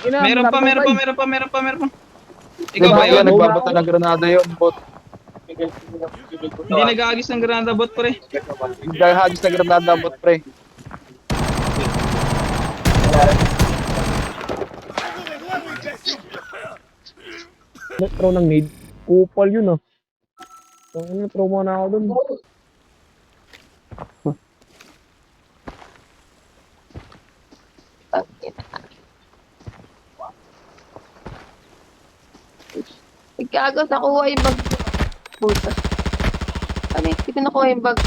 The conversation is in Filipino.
Ina, Meron pa, meron pa, napatay. meron pa, meron pa, meron pa. Di Ikaw ba ba yun? yun? Nagbabata ng granada yun, bot. Hindi nag-aagis ng granada bot, pre. Naghahagis ng granada, bot, pre. Throw ng nade. Kupal yun ah. Ano, throw mo na ako dun. Nagkagos nakuha yung bag. Puta. Ano, hindi ko nakuha yung bag.